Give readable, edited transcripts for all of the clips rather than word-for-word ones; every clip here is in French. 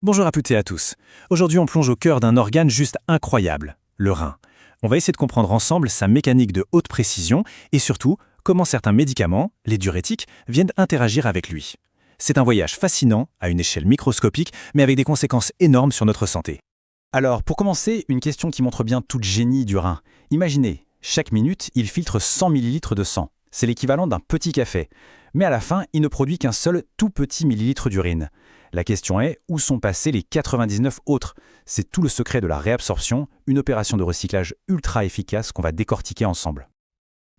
Bonjour à toutes et à tous. Aujourd'hui, on plonge au cœur d'un organe juste incroyable, le rein. On va essayer de comprendre ensemble sa mécanique de haute précision et surtout comment certains médicaments, les diurétiques, viennent interagir avec lui. C'est un voyage fascinant, à une échelle microscopique, mais avec des conséquences énormes sur notre santé. Alors, pour commencer, une question qui montre bien tout le génie du rein. Imaginez, chaque minute, il filtre 100 millilitres de sang. C'est l'équivalent d'un petit café. Mais à la fin, il ne produit qu'un seul tout petit millilitre d'urine. La question est, où sont passés les 99 autres? C'est tout le secret de la réabsorption, une opération de recyclage ultra efficace qu'on va décortiquer ensemble.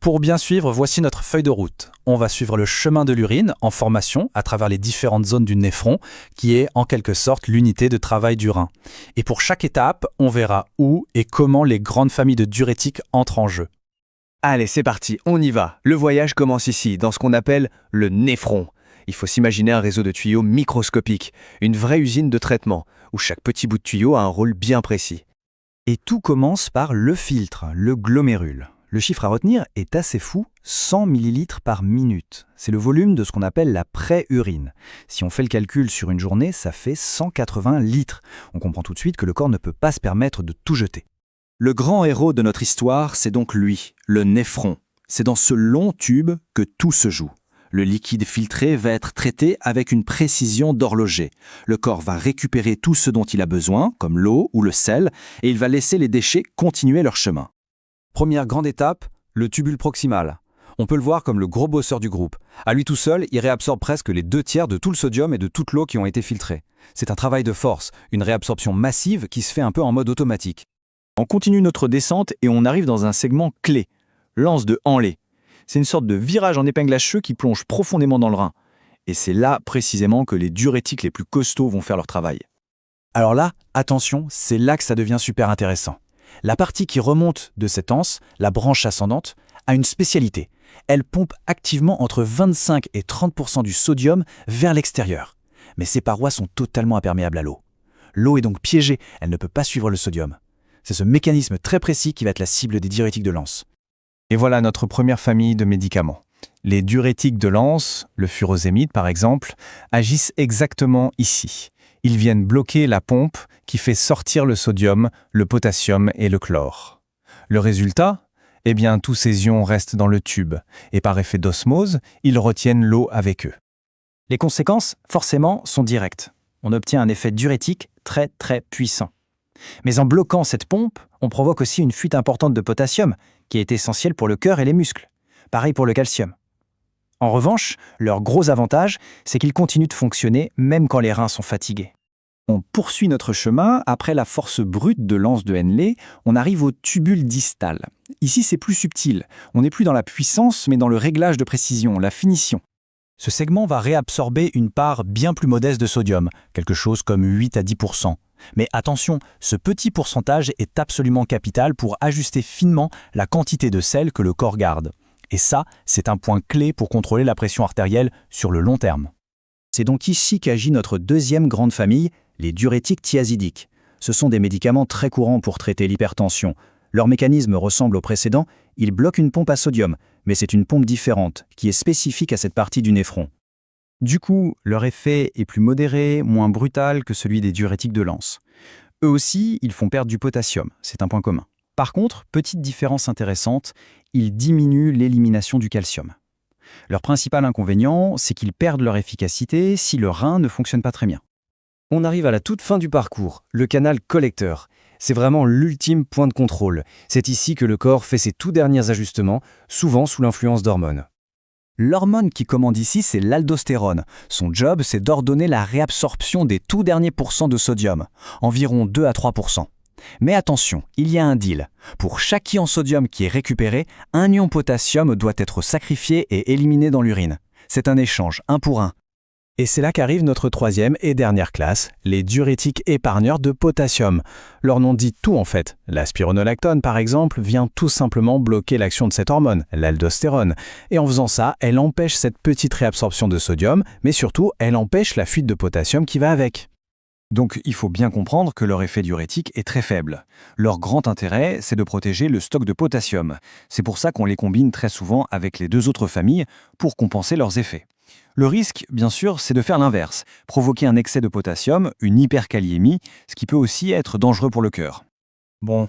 Pour bien suivre, voici notre feuille de route. On va suivre le chemin de l'urine en formation à travers les différentes zones du néphron, qui est en quelque sorte l'unité de travail du rein. Et pour chaque étape, on verra où et comment les grandes familles de diurétiques entrent en jeu. Allez, c'est parti, on y va. Le voyage commence ici, dans ce qu'on appelle le néphron. Il faut s'imaginer un réseau de tuyaux microscopique, une vraie usine de traitement, où chaque petit bout de tuyau a un rôle bien précis. Et tout commence par le filtre, le glomérule. Le chiffre à retenir est assez fou, 100 ml par minute. C'est le volume de ce qu'on appelle la pré-urine. Si on fait le calcul sur une journée, ça fait 180 litres. On comprend tout de suite que le corps ne peut pas se permettre de tout jeter. Le grand héros de notre histoire, c'est donc lui, le néphron. C'est dans ce long tube que tout se joue. Le liquide filtré va être traité avec une précision d'horloger. Le corps va récupérer tout ce dont il a besoin, comme l'eau ou le sel, et il va laisser les déchets continuer leur chemin. Première grande étape, le tubule proximal. On peut le voir comme le gros bosseur du groupe. À lui tout seul, il réabsorbe presque les 2/3 de tout le sodium et de toute l'eau qui ont été filtrés. C'est un travail de force, une réabsorption massive qui se fait un peu en mode automatique. On continue notre descente et on arrive dans un segment clé, l'anse de Henle. C'est une sorte de virage en épingle à cheveux qui plonge profondément dans le rein. Et c'est là, précisément, que les diurétiques les plus costauds vont faire leur travail. Alors là, attention, c'est là que ça devient super intéressant. La partie qui remonte de cette anse, la branche ascendante, a une spécialité. Elle pompe activement entre 25 et 30% du sodium vers l'extérieur. Mais ces parois sont totalement imperméables à l'eau. L'eau est donc piégée, elle ne peut pas suivre le sodium. C'est ce mécanisme très précis qui va être la cible des diurétiques de l'anse. Et voilà notre première famille de médicaments. Les diurétiques de l'anse, le furosémide par exemple, agissent exactement ici. Ils viennent bloquer la pompe qui fait sortir le sodium, le potassium et le chlore. Le résultat? Eh bien, tous ces ions restent dans le tube et par effet d'osmose, ils retiennent l'eau avec eux. Les conséquences, forcément, sont directes. On obtient un effet diurétique très très puissant. Mais en bloquant cette pompe, on provoque aussi une fuite importante de potassium, qui est essentielle pour le cœur et les muscles. Pareil pour le calcium. En revanche, leur gros avantage, c'est qu'ils continuent de fonctionner même quand les reins sont fatigués. On poursuit notre chemin, après la force brute de l'anse de Henle, on arrive au tubule distal. Ici, c'est plus subtil. On n'est plus dans la puissance, mais dans le réglage de précision, la finition. Ce segment va réabsorber une part bien plus modeste de sodium, quelque chose comme 8 à 10%. Mais attention, ce petit pourcentage est absolument capital pour ajuster finement la quantité de sel que le corps garde. Et ça, c'est un point clé pour contrôler la pression artérielle sur le long terme. C'est donc ici qu'agit notre deuxième grande famille, les diurétiques thiazidiques. Ce sont des médicaments très courants pour traiter l'hypertension. Leur mécanisme ressemble au précédent, ils bloquent une pompe à sodium, mais c'est une pompe différente, qui est spécifique à cette partie du néphron. Du coup, leur effet est plus modéré, moins brutal que celui des diurétiques de l'anse. Eux aussi, ils font perdre du potassium, c'est un point commun. Par contre, petite différence intéressante, ils diminuent l'élimination du calcium. Leur principal inconvénient, c'est qu'ils perdent leur efficacité si le rein ne fonctionne pas très bien. On arrive à la toute fin du parcours, le canal collecteur. C'est vraiment l'ultime point de contrôle. C'est ici que le corps fait ses tout derniers ajustements, souvent sous l'influence d'hormones. L'hormone qui commande ici, c'est l'aldostérone. Son job, c'est d'ordonner la réabsorption des tout derniers pourcents de sodium, environ 2 à 3%. Mais attention, il y a un deal. Pour chaque ion sodium qui est récupéré, un ion potassium doit être sacrifié et éliminé dans l'urine. C'est un échange, 1 pour 1. Et c'est là qu'arrive notre troisième et dernière classe, les diurétiques épargneurs de potassium. Leur nom dit tout en fait. La spironolactone, par exemple, vient tout simplement bloquer l'action de cette hormone, l'aldostérone. Et en faisant ça, elle empêche cette petite réabsorption de sodium, mais surtout, elle empêche la fuite de potassium qui va avec. Donc il faut bien comprendre que leur effet diurétique est très faible. Leur grand intérêt, c'est de protéger le stock de potassium. C'est pour ça qu'on les combine très souvent avec les deux autres familles pour compenser leurs effets. Le risque, bien sûr, c'est de faire l'inverse, provoquer un excès de potassium, une hyperkaliémie, ce qui peut aussi être dangereux pour le cœur. Bon,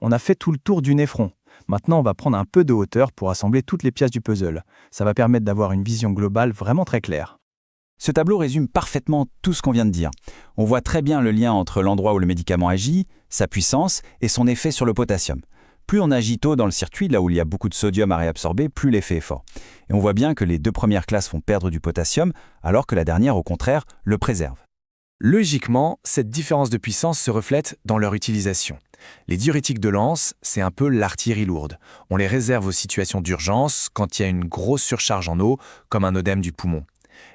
on a fait tout le tour du néphron. Maintenant, on va prendre un peu de hauteur pour assembler toutes les pièces du puzzle. Ça va permettre d'avoir une vision globale vraiment très claire. Ce tableau résume parfaitement tout ce qu'on vient de dire. On voit très bien le lien entre l'endroit où le médicament agit, sa puissance et son effet sur le potassium. Plus on agit tôt dans le circuit, là où il y a beaucoup de sodium à réabsorber, plus l'effet est fort. Et on voit bien que les deux premières classes font perdre du potassium, alors que la dernière, au contraire, le préserve. Logiquement, cette différence de puissance se reflète dans leur utilisation. Les diurétiques de lance, c'est un peu l'artillerie lourde. On les réserve aux situations d'urgence, quand il y a une grosse surcharge en eau, comme un œdème du poumon.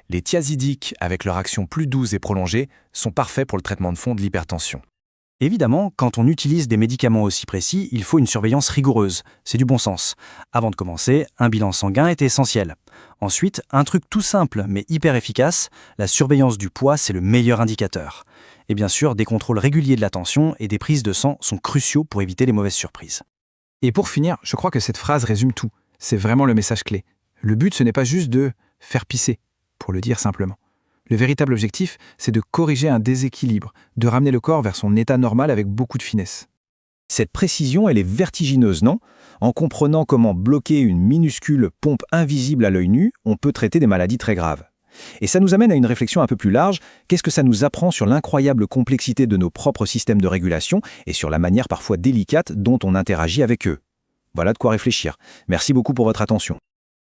Les thiazidiques, avec leur action plus douce et prolongée, sont parfaits pour le traitement de fond de l'hypertension. Évidemment, quand on utilise des médicaments aussi précis, il faut une surveillance rigoureuse. C'est du bon sens. Avant de commencer, un bilan sanguin est essentiel. Ensuite, un truc tout simple mais hyper efficace, la surveillance du poids, c'est le meilleur indicateur. Et bien sûr, des contrôles réguliers de la tension et des prises de sang sont cruciaux pour éviter les mauvaises surprises. Et pour finir, je crois que cette phrase résume tout. C'est vraiment le message clé. Le but, ce n'est pas juste de faire pisser, pour le dire simplement. Le véritable objectif, c'est de corriger un déséquilibre, de ramener le corps vers son état normal avec beaucoup de finesse. Cette précision, elle est vertigineuse, non? En comprenant comment bloquer une minuscule pompe invisible à l'œil nu, on peut traiter des maladies très graves. Et ça nous amène à une réflexion un peu plus large. Qu'est-ce que ça nous apprend sur l'incroyable complexité de nos propres systèmes de régulation et sur la manière parfois délicate dont on interagit avec eux? Voilà de quoi réfléchir. Merci beaucoup pour votre attention.